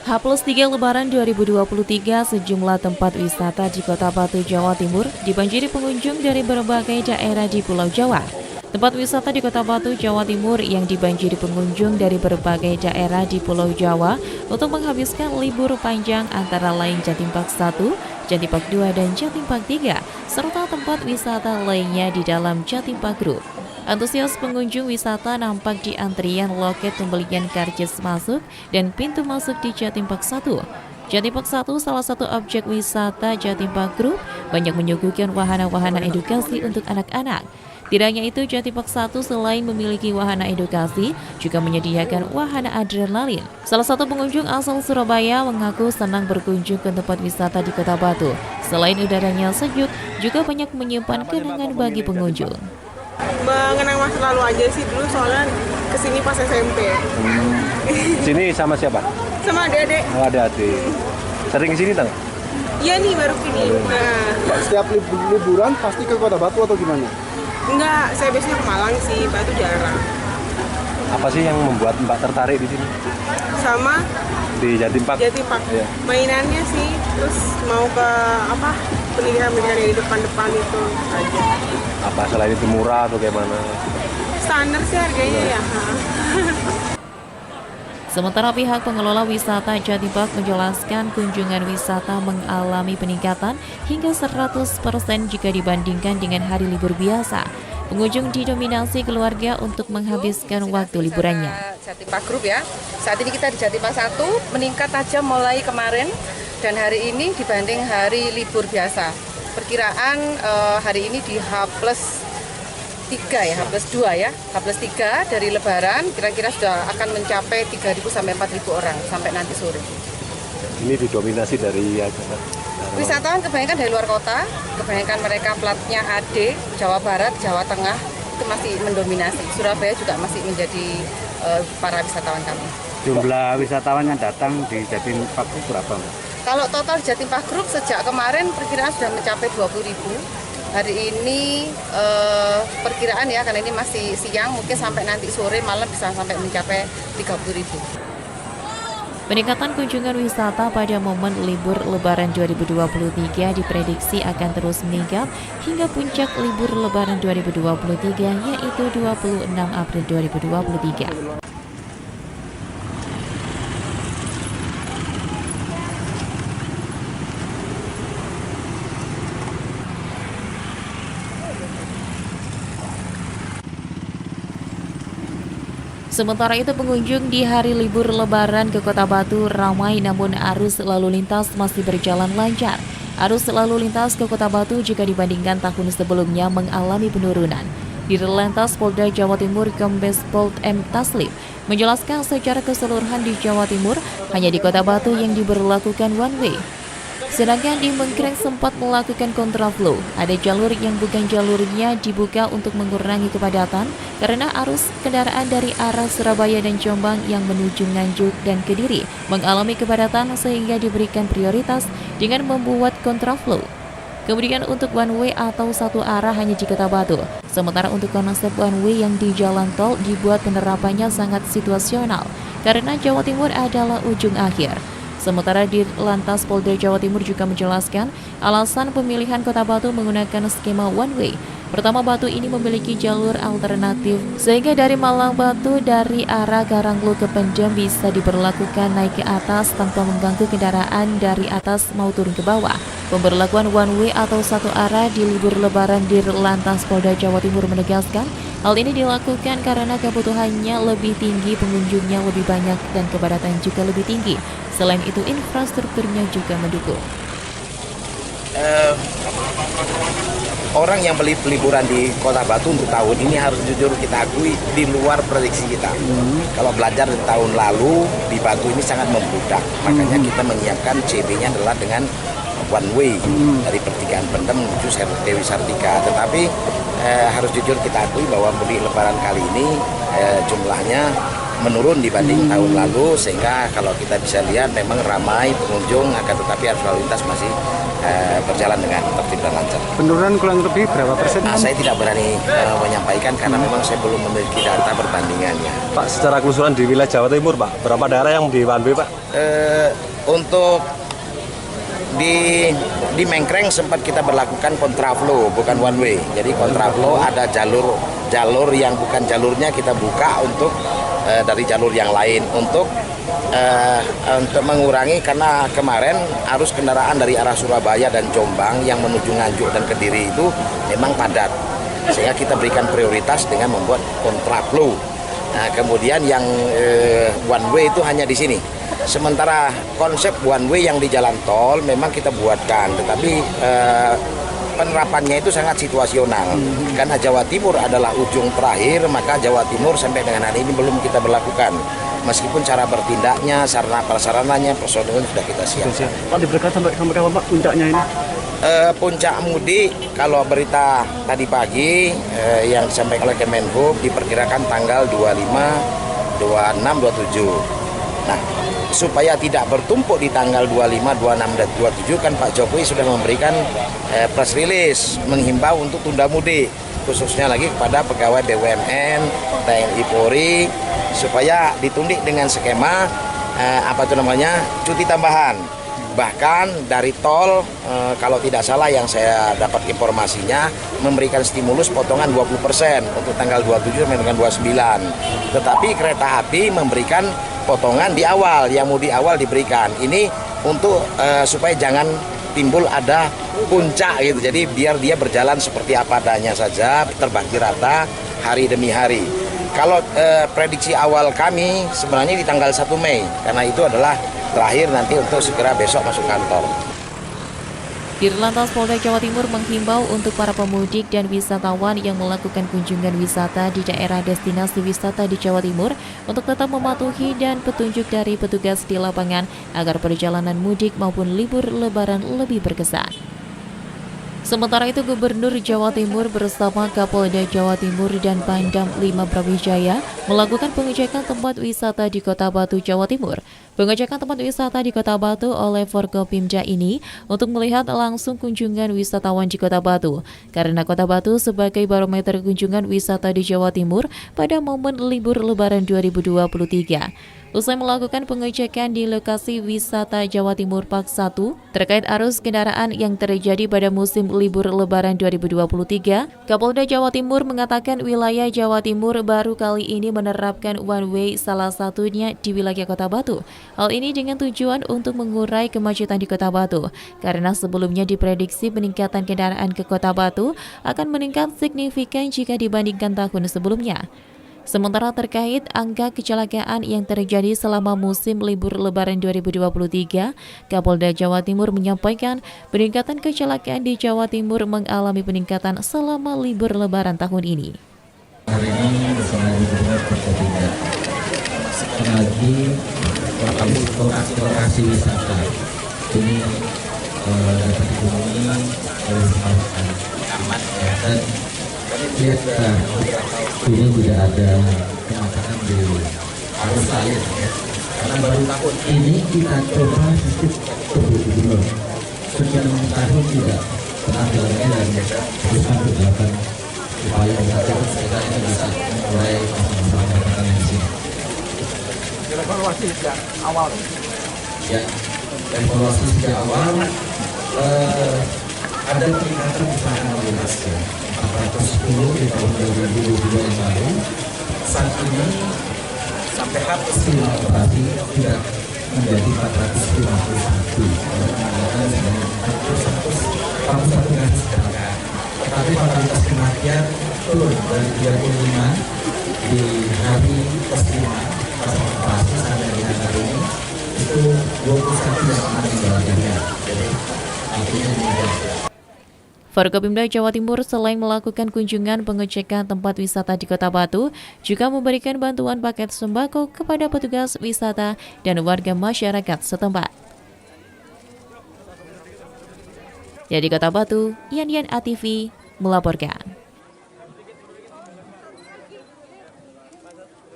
H+3 Lebaran 2023, sejumlah tempat wisata di Kota Batu, Jawa Timur dibanjiri pengunjung dari berbagai daerah di Pulau Jawa. Tempat wisata di Kota Batu, Jawa Timur yang dibanjiri pengunjung dari berbagai daerah di Pulau Jawa untuk menghabiskan libur panjang antara lain Jatim Park 1, Jatim Park 2, dan Jatim Park 3, serta tempat wisata lainnya di dalam Jatim Park Group. Antusias pengunjung wisata nampak di antrian loket pembelian karcis masuk dan pintu masuk di Jatim Park 1. Jatim Park 1, salah satu objek wisata Jatim Park Group, banyak menyuguhkan wahana-wahana edukasi untuk anak-anak. Tidak hanya itu, Jatim Park 1 selain memiliki wahana edukasi, juga menyediakan wahana adrenalin. Salah satu pengunjung asal Surabaya mengaku senang berkunjung ke tempat wisata di Kota Batu. Selain udaranya sejuk, juga banyak menyimpan kenangan bagi pengunjung. Mengenang masa lalu aja sih, dulu soalnya kesini pas SMP. Sini sama siapa? Sama adik-adik. Oh, ada adik. Sering kesini tak? Iya nih, baru kini. Nah, Setiap liburan pasti ke Kota Batu atau gimana? enggak, saya biasanya ke Malang sih, Batu jarang. Apa sih yang membuat Mbak tertarik di sini? Sama Di Jatim Park? Jatim Park. Iya. Mainannya sih, terus mau ke pendidikan-pendidikan yang di depan-depan itu aja. Apa selain itu murah atau gimana? Standar sih harganya ya. Sementara pihak pengelola wisata Jatim Park menjelaskan kunjungan wisata mengalami peningkatan hingga 100% jika dibandingkan dengan hari libur biasa. Pengunjung didominasi keluarga untuk menghabiskan waktu liburannya. Jatim Park Group ya. Saat ini kita di Jatim Park 1 meningkat tajam mulai kemarin dan hari ini dibanding hari libur biasa. Perkiraan hari ini di H+3 ya, H+2 ya. H+3 dari Lebaran kira-kira sudah akan mencapai 3.000 sampai 4.000 orang sampai nanti sore. Ini didominasi dari Wisatawan kebanyakan dari luar kota, kebanyakan mereka platnya AD, Jawa Barat, Jawa Tengah, itu masih mendominasi. Surabaya juga masih menjadi para wisatawan kami. Jumlah wisatawan yang datang di Jatim Park berapa, Mbak? Kalau total Jatim Park Group sejak kemarin perkiraan sudah mencapai 20.000. Hari ini perkiraan ya, karena ini masih siang, mungkin sampai nanti sore malam bisa sampai mencapai 30.000. Peningkatan kunjungan wisata pada momen libur Lebaran 2023 diprediksi akan terus meningkat hingga puncak libur Lebaran 2023 yaitu 26 April 2023. Sementara itu, pengunjung di hari libur Lebaran ke Kota Batu ramai, namun arus lalu lintas masih berjalan lancar. Arus lalu lintas ke Kota Batu jika dibandingkan tahun sebelumnya mengalami penurunan. Dirlantas Polda Jawa Timur Kombes Pol M. Taslim menjelaskan secara keseluruhan di Jawa Timur hanya di Kota Batu yang diberlakukan one way. Sedangkan di Mengkreng sempat melakukan kontraflow. Ada jalur yang bukan jalurnya dibuka untuk mengurangi kepadatan karena arus kendaraan dari arah Surabaya dan Jombang yang menuju Nganjuk dan Kediri mengalami kepadatan sehingga diberikan prioritas dengan membuat kontraflow. Kemudian untuk one way atau satu arah hanya di Kota Batu. Sementara untuk konsep one way yang di jalan tol dibuat penerapannya sangat situasional karena Jawa Timur adalah ujung akhir. Sementara di Lantas Polda Jawa Timur juga menjelaskan alasan pemilihan Kota Batu menggunakan skema one way. Pertama, Batu ini memiliki jalur alternatif sehingga dari Malang Batu dari arah Karanglo ke Pendem bisa diberlakukan naik ke atas tanpa mengganggu kendaraan dari atas mau turun ke bawah. Pemberlakuan one way atau satu arah di libur Lebaran di Lantas Polda Jawa Timur menegaskan hal ini dilakukan karena kebutuhannya lebih tinggi, pengunjungnya lebih banyak dan kepadatan juga lebih tinggi. Selain itu, infrastrukturnya juga mendukung. Orang yang beli liburan di Kota Batu untuk tahun ini harus jujur kita akui di luar prediksi kita. Kalau belajar di tahun lalu di Batu ini sangat membludak, makanya kita menyiapkan CB-nya adalah dengan one way dari pertigaan Pendem menuju Dewi Sartika. Tetapi harus jujur kita akui bahwa mudik Lebaran kali ini jumlahnya menurun dibanding tahun lalu, sehingga kalau kita bisa lihat memang ramai pengunjung, akan tetapi arus lalu lintas masih berjalan dengan tertib dan lancar. Penurunan kurang lebih berapa persen? Nah, saya tidak berani menyampaikan karena memang saya belum memiliki data perbandingannya. Pak, secara keseluruhan di wilayah Jawa Timur, Pak, berapa daerah yang di one way, Pak? Untuk di Mengkreng sempat kita berlakukan kontraflow, bukan one way. Jadi kontraflow ada jalur yang bukan jalurnya kita buka untuk dari jalur yang lain untuk mengurangi, karena kemarin arus kendaraan dari arah Surabaya dan Jombang yang menuju Nganjuk dan Kediri itu memang padat, sehingga kita berikan prioritas dengan membuat kontraflow. Nah, kemudian yang one way itu hanya di sini. Sementara konsep one way yang di jalan tol memang kita buatkan, tetapi penerapannya itu sangat situasional. Karena Jawa Timur adalah ujung terakhir, maka Jawa Timur sampai dengan hari ini belum kita berlakukan. Meskipun cara bertindaknya, sarana prasarananya, personil sudah kita siapkan. Pak, diberkat sampai kapan Pak puncaknya ini? Puncak mudik kalau berita tadi pagi yang disampaikan oleh Kemenhub diperkirakan tanggal 25, 26, 27. Nah, supaya tidak bertumpuk di tanggal 25, 26, dan 27 kan Pak Jokowi sudah memberikan press release menghimbau untuk tunda mudik, khususnya lagi kepada pegawai BUMN, TNI Polri, supaya ditundik dengan skema cuti tambahan. Bahkan dari tol, kalau tidak salah yang saya dapat informasinya, memberikan stimulus potongan 20% untuk tanggal 27 sampai dengan 29. Tetapi kereta api memberikan potongan di awal, yang mudik awal diberikan. Ini untuk supaya jangan timbul ada puncak gitu. Jadi biar dia berjalan seperti apa adanya saja, terbagi rata hari demi hari. Kalau prediksi awal kami sebenarnya di tanggal 1 Mei, karena itu adalah terakhir nanti untuk segera besok masuk kantor. Dirlantas Polda Jawa Timur menghimbau untuk para pemudik dan wisatawan yang melakukan kunjungan wisata di daerah destinasi wisata di Jawa Timur untuk tetap mematuhi dan petunjuk dari petugas di lapangan agar perjalanan mudik maupun libur lebaran lebih berkesan. Sementara itu, Gubernur Jawa Timur bersama Kapolda Jawa Timur dan Pangdam 5 Brawijaya melakukan pengecekan tempat wisata di Kota Batu, Jawa Timur. Pengecekan tempat wisata di Kota Batu oleh Forkopimda ini untuk melihat langsung kunjungan wisatawan di Kota Batu, karena Kota Batu sebagai barometer kunjungan wisata di Jawa Timur pada momen libur Lebaran 2023. Usai melakukan pengecekan di lokasi wisata Jawa Timur Park 1 terkait arus kendaraan yang terjadi pada musim libur Lebaran 2023, Kapolda Jawa Timur mengatakan wilayah Jawa Timur baru kali ini menerapkan one way, salah satunya di wilayah Kota Batu. Hal ini dengan tujuan untuk mengurai kemacetan di Kota Batu, karena sebelumnya diprediksi peningkatan kendaraan ke Kota Batu akan meningkat signifikan jika dibandingkan tahun sebelumnya. Sementara terkait angka kecelakaan yang terjadi selama musim libur Lebaran 2023, Kapolda Jawa Timur menyampaikan peningkatan kecelakaan di Jawa Timur mengalami peningkatan selama libur Lebaran tahun ini. Hari ini bersama Gubernur Forkopimda lagi lokasi wisata ini dapat dikunjungi oleh masyarakat aman dan kita ini tidak ada kemacetan di arus lain karena baru tahun ini kita coba sistem Gubernur sekian tahun tidak pernah dilakukan dan terus untuk dilakukan upaya mengatur sehingga itu bisa mulai masyarakat di sini. Evaluasi sejak awal. Ya, evaluasi sejak awal ada peningkatan usaha mobilitas 410 di tahun 2022 yang lalu. Saat ini sampai habis operasi sudah menjadi 451. Meningkatan sebanyak 41 kecelakaan. Tetapi fatalitas kematian turun dari 35 di hari ke-5 pas operasi sampai dengan hari ini itu 21 yang meninggal dunia. Jadi artinya meninggal. Forkopimda Jawa Timur selain melakukan kunjungan pengecekan tempat wisata di Kota Batu, juga memberikan bantuan paket sembako kepada petugas wisata dan warga masyarakat setempat. Dari Kota Batu, Yan ATV melaporkan.